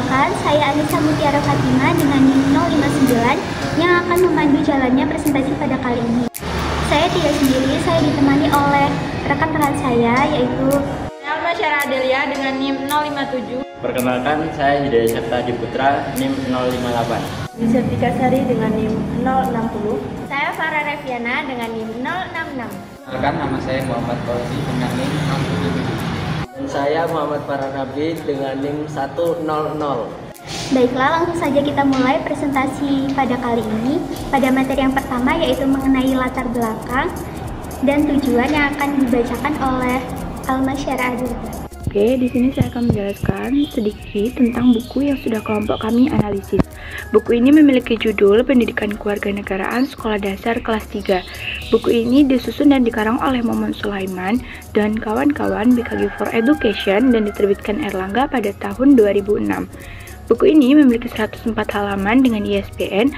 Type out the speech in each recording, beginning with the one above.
Perkenalkan, saya Anissa Mutiara Fatima dengan NIM 059 yang akan memandu jalannya presentasi pada kali ini. Saya tidak sendiri, saya ditemani oleh rekan-rekan saya yaitu Alma Syara Adelia dengan NIM 057. Perkenalkan, saya Hidayah Septa Diputra, NIM 058. Sertika Sari dengan NIM 060. Saya Farah Reviana dengan NIM 066. Perkenalkan, nama saya Muhammad Fauzi dengan NIM 077. Dan saya Muhammad Faranabi dengan NIM 100. Baiklah, langsung saja kita mulai presentasi pada kali ini pada materi yang pertama yaitu mengenai latar belakang dan tujuan yang akan dibacakan oleh Alma Syara Adelia. Oke, di sini saya akan menjelaskan sedikit tentang buku yang sudah kelompok kami analisis. Buku ini memiliki judul Pendidikan Kewarganegaraan Sekolah Dasar Kelas 3. Buku ini disusun dan dikarang oleh Momon Sulaiman dan kawan-kawan BKG for Education dan diterbitkan Erlangga pada tahun 2006. Buku ini memiliki 104 halaman dengan ISBN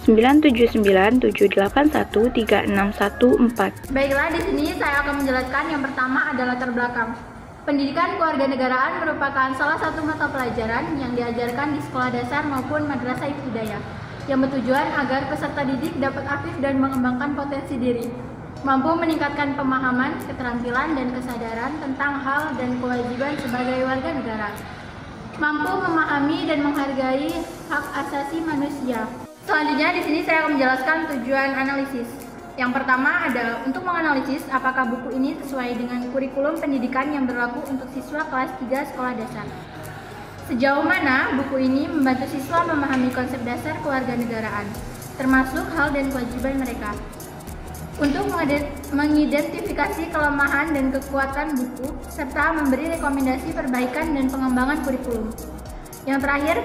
97978136114. Baiklah, di sini saya akan menjelaskan yang pertama adalah latar belakang. Pendidikan kewarganegaraan merupakan salah satu mata pelajaran yang diajarkan di sekolah dasar maupun madrasah ibtidaiyah yang bertujuan agar peserta didik dapat aktif dan mengembangkan potensi diri, mampu meningkatkan pemahaman, keterampilan, dan kesadaran tentang hal dan kewajiban sebagai warga negara, mampu memahami dan menghargai hak asasi manusia. Selanjutnya di sini saya akan menjelaskan tujuan analisis. Yang pertama adalah untuk menganalisis apakah buku ini sesuai dengan kurikulum pendidikan yang berlaku untuk siswa kelas 3 sekolah dasar. Sejauh mana buku ini membantu siswa memahami konsep dasar kewarganegaraan, termasuk hal dan kewajiban mereka. Untuk mengidentifikasi kelemahan dan kekuatan buku, serta memberi rekomendasi perbaikan dan pengembangan kurikulum. Yang terakhir,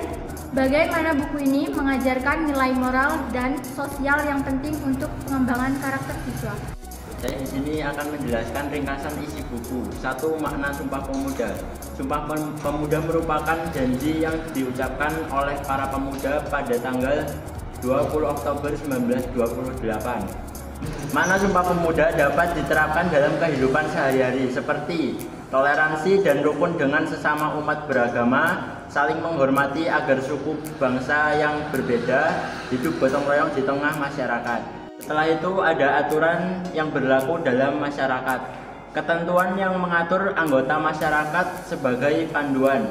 bagaimana buku ini mengajarkan nilai moral dan sosial yang penting untuk pengembangan karakter siswa. Saya di sini akan menjelaskan ringkasan isi buku. 1. Makna Sumpah Pemuda. Sumpah Pemuda merupakan janji yang diucapkan oleh para pemuda pada tanggal 20 Oktober 1928. Makna Sumpah Pemuda dapat diterapkan dalam kehidupan sehari-hari seperti toleransi dan rukun dengan sesama umat beragama, saling menghormati agar suku bangsa yang berbeda hidup gotong royong di tengah masyarakat. Setelah itu ada aturan yang berlaku dalam masyarakat, ketentuan yang mengatur anggota masyarakat sebagai panduan,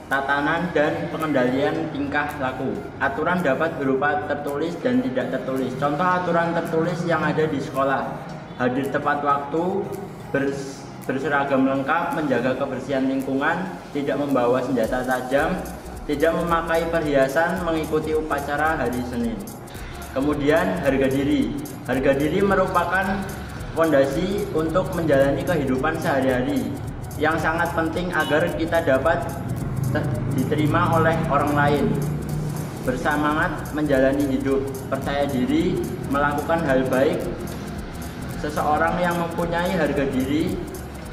tatanan dan pengendalian tingkah laku. Aturan dapat berupa tertulis dan tidak tertulis. Contoh aturan tertulis yang ada di sekolah: hadir tepat waktu, berseragam lengkap, menjaga kebersihan lingkungan, tidak membawa senjata tajam, tidak memakai perhiasan, mengikuti upacara hari Senin. Kemudian harga diri. Harga diri merupakan fondasi untuk menjalani kehidupan sehari-hari yang sangat penting agar kita dapat diterima oleh orang lain. Bersemangat menjalani hidup, percaya diri, melakukan hal baik. Seseorang yang mempunyai harga diri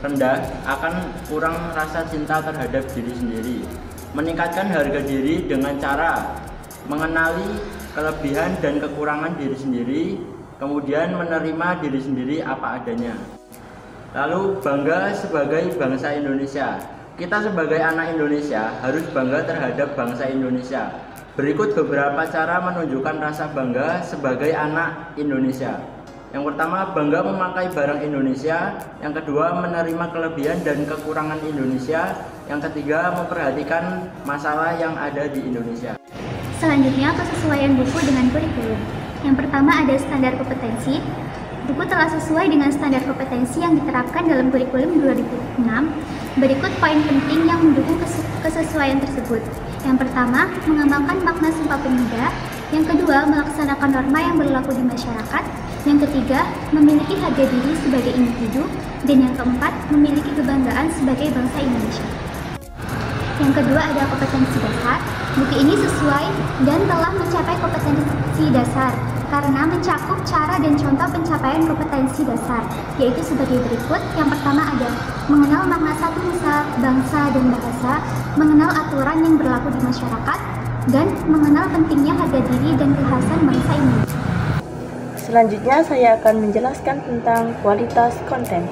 rendah akan kurang rasa cinta terhadap diri sendiri. Meningkatkan harga diri dengan cara mengenali kelebihan dan kekurangan diri sendiri, kemudian menerima diri sendiri apa adanya. Lalu bangga sebagai bangsa Indonesia. Kita sebagai anak Indonesia harus bangga terhadap bangsa Indonesia. Berikut beberapa cara menunjukkan rasa bangga sebagai anak Indonesia. Yang pertama, bangga memakai barang Indonesia. Yang kedua, menerima kelebihan dan kekurangan Indonesia. Yang ketiga, memperhatikan masalah yang ada di Indonesia. Selanjutnya, kesesuaian buku dengan kurikulum. Yang pertama ada standar kompetensi. Buku telah sesuai dengan standar kompetensi yang diterapkan dalam kurikulum 2006. Berikut poin penting yang mendukung kesesuaian tersebut. Yang pertama, mengembangkan makna Sumpah Pemuda. Yang kedua, melaksanakan norma yang berlaku di masyarakat. Yang ketiga, memiliki harga diri sebagai individu. Dan yang keempat, memiliki kebanggaan sebagai bangsa Indonesia. Yang kedua ada kompetensi dasar. Buku ini sesuai dan telah mencapai kompetensi dasar karena mencakup cara dan contoh pencapaian kompetensi dasar, yaitu sebagai berikut. Yang pertama ada mengenal makna satu nusa, bangsa dan bahasa, mengenal aturan yang berlaku di masyarakat, dan mengenal pentingnya harga diri dan kekhasan bangsa Indonesia. Selanjutnya saya akan menjelaskan tentang kualitas konten.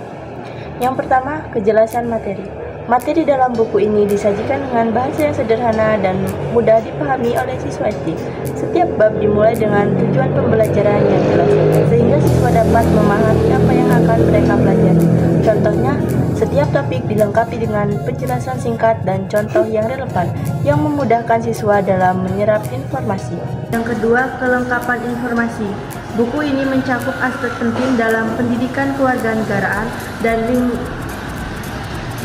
Yang pertama, kejelasan materi. Materi dalam buku ini disajikan dengan bahasa yang sederhana dan mudah dipahami oleh siswa SD. Setiap bab dimulai dengan tujuan pembelajaran yang jelas, sehingga siswa dapat memahami apa yang akan mereka pelajari. Contohnya, setiap topik dilengkapi dengan penjelasan singkat dan contoh yang relevan, yang memudahkan siswa dalam menyerap informasi. Yang kedua, kelengkapan informasi. Buku ini mencakup aspek penting dalam pendidikan kewarganegaraan dan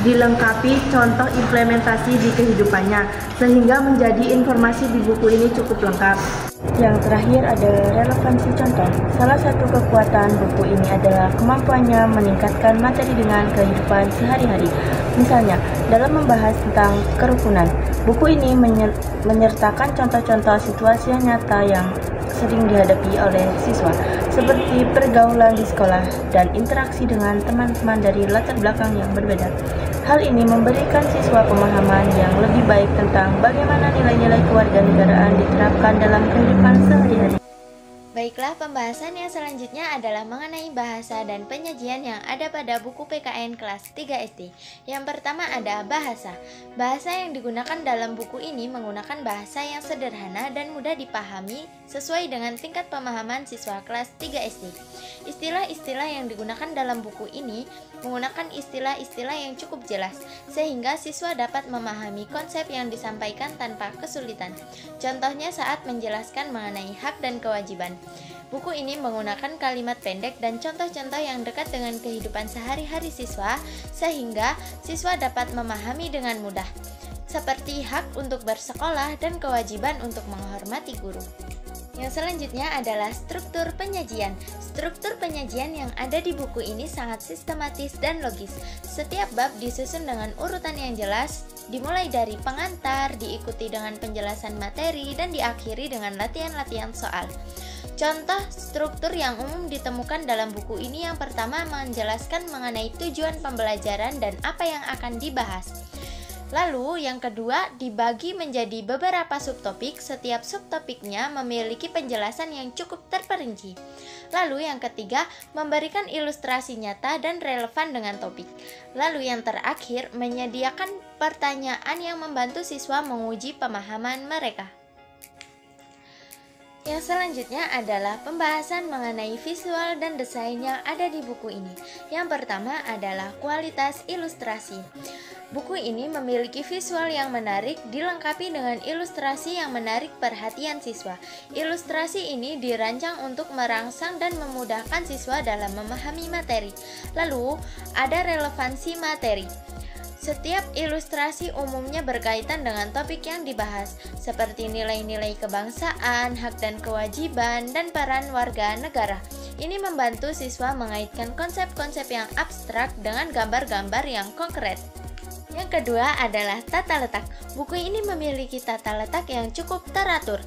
dilengkapi contoh implementasi di kehidupannya, sehingga menjadi informasi di buku ini cukup lengkap. Yang terakhir ada relevansi contoh. Salah satu kekuatan buku ini adalah kemampuannya meningkatkan materi dengan kehidupan sehari-hari. Misalnya, dalam membahas tentang kerukunan, buku ini menyertakan contoh-contoh situasi nyata yang sering dihadapi oleh siswa, seperti pergaulan di sekolah dan interaksi dengan teman-teman dari latar belakang yang berbeda. Hal ini memberikan siswa pemahaman yang lebih baik tentang bagaimana nilai-nilai kewarganegaraan diterapkan dalam kehidupan sehari-hari. Baiklah, pembahasan yang selanjutnya adalah mengenai bahasa dan penyajian yang ada pada buku PKN kelas 3 SD. Yang pertama ada bahasa. Bahasa yang digunakan dalam buku ini menggunakan bahasa yang sederhana dan mudah dipahami sesuai dengan tingkat pemahaman siswa kelas 3 SD. Istilah-istilah yang digunakan dalam buku ini menggunakan istilah-istilah yang cukup jelas, sehingga siswa dapat memahami konsep yang disampaikan tanpa kesulitan. Contohnya saat menjelaskan mengenai hak dan kewajiban. Buku ini menggunakan kalimat pendek dan contoh-contoh yang dekat dengan kehidupan sehari-hari siswa, sehingga siswa dapat memahami dengan mudah, seperti hak untuk bersekolah dan kewajiban untuk menghormati guru. Yang selanjutnya adalah struktur penyajian. Struktur penyajian yang ada di buku ini sangat sistematis dan logis. Setiap bab disusun dengan urutan yang jelas, dimulai dari pengantar, diikuti dengan penjelasan materi, dan diakhiri dengan latihan-latihan soal. Contoh struktur yang umum ditemukan dalam buku ini yang pertama menjelaskan mengenai tujuan pembelajaran dan apa yang akan dibahas. Lalu yang kedua dibagi menjadi beberapa subtopik, setiap subtopiknya memiliki penjelasan yang cukup terperinci. Lalu yang ketiga memberikan ilustrasi nyata dan relevan dengan topik. Lalu yang terakhir menyediakan pertanyaan yang membantu siswa menguji pemahaman mereka. Yang selanjutnya adalah pembahasan mengenai visual dan desain yang ada di buku ini. Yang pertama adalah kualitas ilustrasi. Buku ini memiliki visual yang menarik, dilengkapi dengan ilustrasi yang menarik perhatian siswa. Ilustrasi ini dirancang untuk merangsang dan memudahkan siswa dalam memahami materi. Lalu, ada relevansi materi. Setiap ilustrasi umumnya berkaitan dengan topik yang dibahas, seperti nilai-nilai kebangsaan, hak dan kewajiban, dan peran warga negara. Ini membantu siswa mengaitkan konsep-konsep yang abstrak dengan gambar-gambar yang konkret. Yang kedua adalah tata letak. Buku ini memiliki tata letak yang cukup teratur,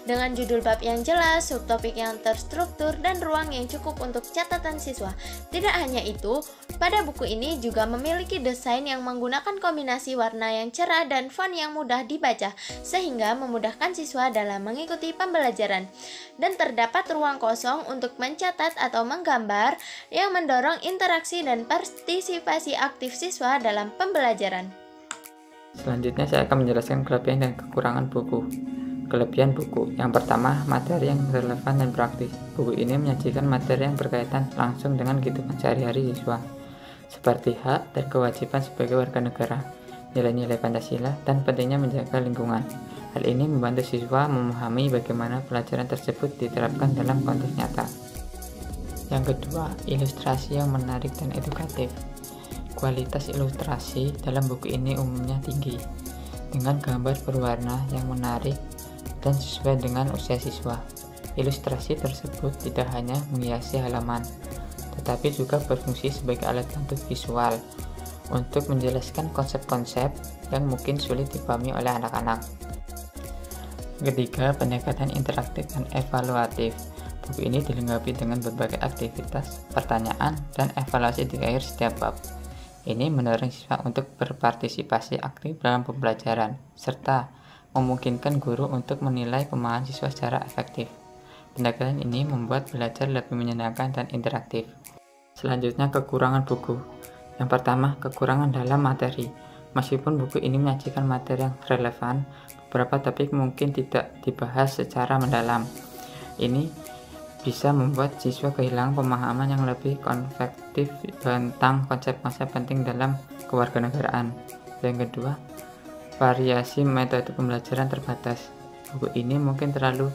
dengan judul bab yang jelas, subtopik yang terstruktur, dan ruang yang cukup untuk catatan siswa. Tidak hanya itu, pada buku ini juga memiliki desain yang menggunakan kombinasi warna yang cerah dan font yang mudah dibaca, sehingga memudahkan siswa dalam mengikuti pembelajaran. Dan terdapat ruang kosong untuk mencatat atau menggambar yang mendorong interaksi dan partisipasi aktif siswa dalam pembelajaran. Selanjutnya saya akan menjelaskan kelebihan dan kekurangan buku. Kelebihan buku. Yang pertama, materi yang relevan dan praktis. Buku ini menyajikan materi yang berkaitan langsung dengan kehidupan sehari-hari siswa, seperti hak dan kewajiban sebagai warga negara, nilai-nilai Pancasila, dan pentingnya menjaga lingkungan. Hal ini membantu siswa memahami bagaimana pelajaran tersebut diterapkan dalam konteks nyata. Yang kedua, ilustrasi yang menarik dan edukatif. Kualitas ilustrasi dalam buku ini umumnya tinggi, dengan gambar berwarna yang menarik dan sesuai dengan usia siswa. Ilustrasi tersebut tidak hanya menghiasi halaman, tetapi juga berfungsi sebagai alat bantu visual untuk menjelaskan konsep-konsep yang mungkin sulit dipahami oleh anak-anak. Ketiga, pendekatan interaktif dan evaluatif. Buku ini dilengkapi dengan berbagai aktivitas, pertanyaan, dan evaluasi di akhir setiap bab. Ini mendorong siswa untuk berpartisipasi aktif dalam pembelajaran, serta memungkinkan guru untuk menilai pemahaman siswa secara efektif. Pendekatan ini membuat belajar lebih menyenangkan dan interaktif. Selanjutnya, kekurangan buku. Yang pertama, kekurangan dalam materi. Meskipun buku ini menyajikan materi yang relevan, beberapa topik mungkin tidak dibahas secara mendalam. Ini bisa membuat siswa kehilangan pemahaman yang lebih konstruktif tentang konsep-konsep penting dalam kewarganegaraan. Yang kedua, variasi metode pembelajaran terbatas. Buku ini mungkin terlalu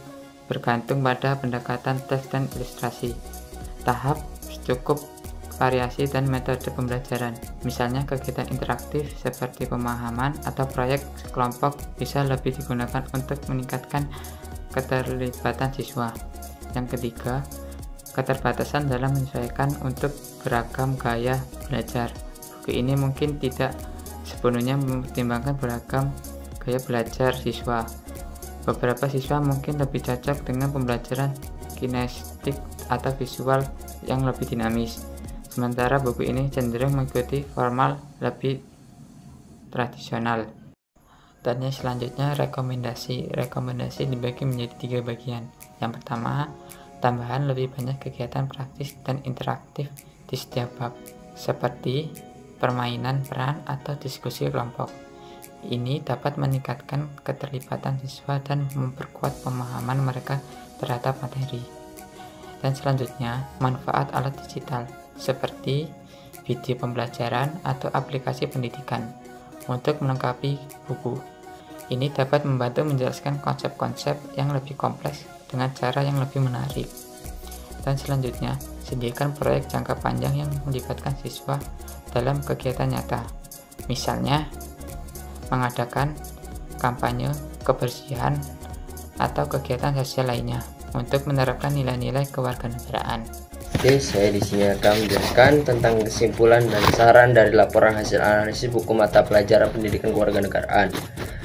bergantung pada pendekatan teks dan ilustrasi. Tahap cukup variasi dan metode pembelajaran. Misalnya kegiatan interaktif seperti pemahaman atau proyek kelompok bisa lebih digunakan untuk meningkatkan keterlibatan siswa. Yang ketiga, keterbatasan dalam menyesuaikan untuk beragam gaya belajar. Buku ini mungkin tidak sepenuhnya mempertimbangkan beragam gaya belajar siswa. Beberapa siswa mungkin lebih cocok dengan pembelajaran kinestetik atau visual yang lebih dinamis. Sementara buku ini cenderung mengikuti formal lebih tradisional. Dan yang selanjutnya rekomendasi. Rekomendasi dibagi menjadi 3 bagian. Yang pertama, tambahan lebih banyak kegiatan praktis dan interaktif di setiap bab, seperti permainan peran atau diskusi kelompok. Ini dapat meningkatkan keterlibatan siswa dan memperkuat pemahaman mereka terhadap materi. Dan selanjutnya, manfaat alat digital seperti video pembelajaran atau aplikasi pendidikan untuk melengkapi buku. Ini dapat membantu menjelaskan konsep-konsep yang lebih kompleks dengan cara yang lebih menarik. Dan selanjutnya, sediakan proyek jangka panjang yang melibatkan siswa dalam kegiatan nyata. Misalnya, mengadakan kampanye kebersihan atau kegiatan sosial lainnya untuk menerapkan nilai-nilai kewarganegaraan. Oke, saya di sini akan menjelaskan tentang kesimpulan dan saran dari laporan hasil analisis buku mata pelajaran pendidikan kewarganegaraan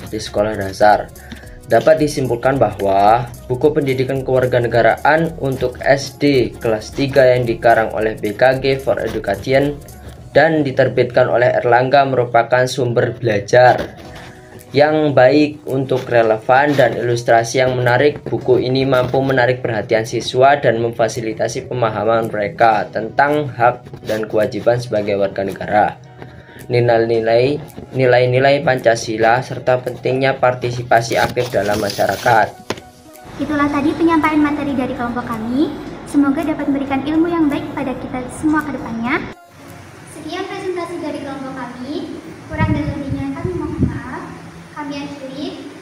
di sekolah dasar. Dapat disimpulkan bahwa buku pendidikan kewarganegaraan untuk SD kelas 3 yang dikarang oleh BKG for Education dan diterbitkan oleh Erlangga merupakan sumber belajar yang baik untuk relevan dan ilustrasi yang menarik. Buku ini mampu menarik perhatian siswa dan memfasilitasi pemahaman mereka tentang hak dan kewajiban sebagai warga negara, nilai-nilai Pancasila, serta pentingnya partisipasi aktif dalam masyarakat. Itulah tadi penyampaian materi dari kelompok kami. Semoga dapat memberikan ilmu yang baik pada kita semua ke depannya. Sekian presentasi dari kelompok kami. Kurang dan lebihnya kami mohon maaf. Kami akhiri.